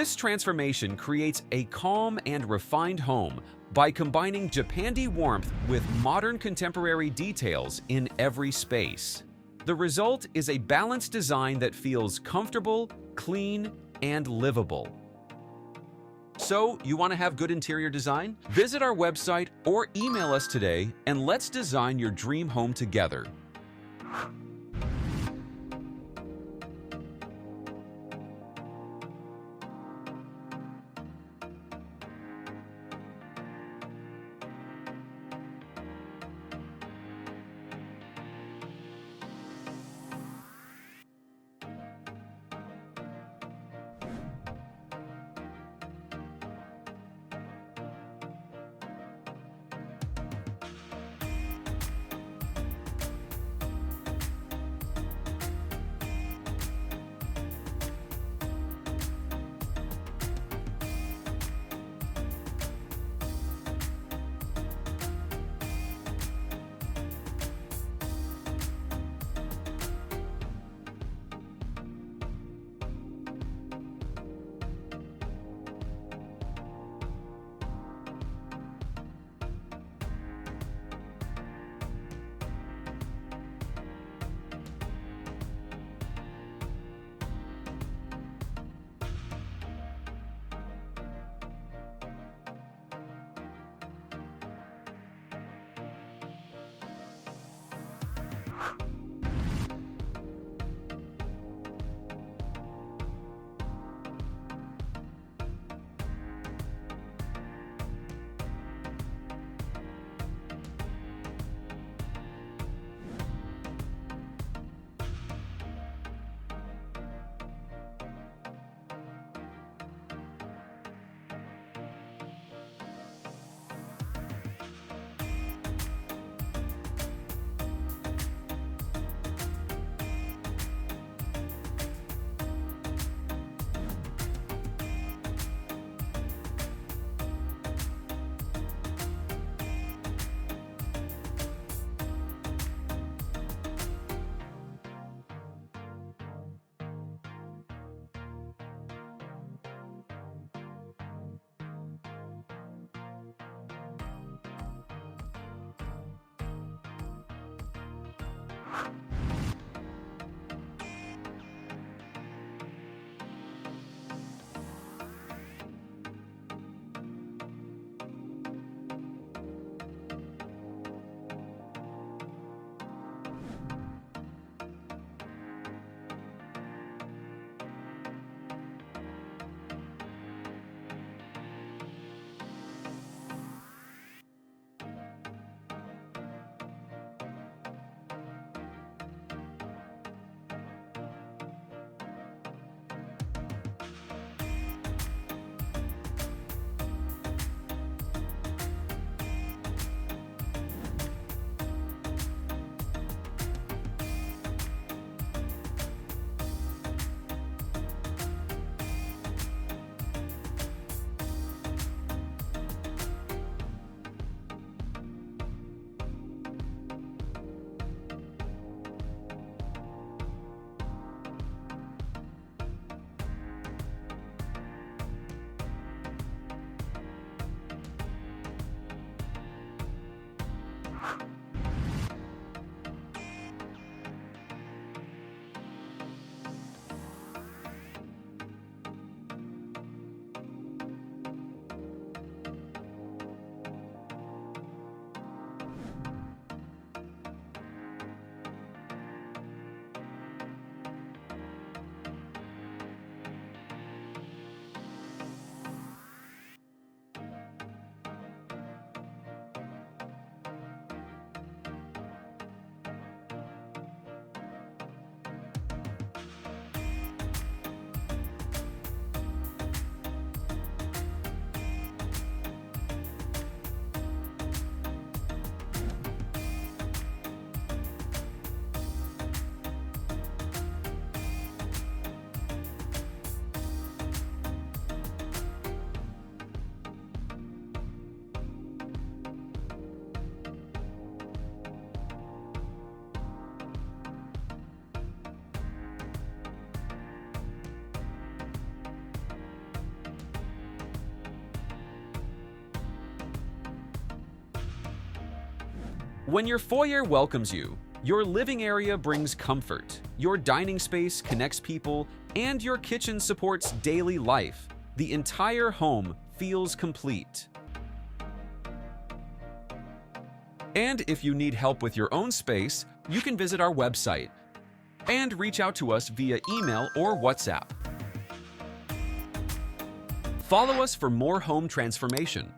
This transformation creates a calm and refined home by combining Japandi warmth with modern contemporary details in every space. The result is a balanced design that feels comfortable, clean, and livable. So, you want to have good interior design? Visit our website or email us today and let's design your dream home together. When your foyer welcomes you, your living area brings comfort, your dining space connects people, and your kitchen supports daily life. The entire home feels complete. And if you need help with your own space, you can visit our website and reach out to us via email or WhatsApp. Follow us for more home transformation.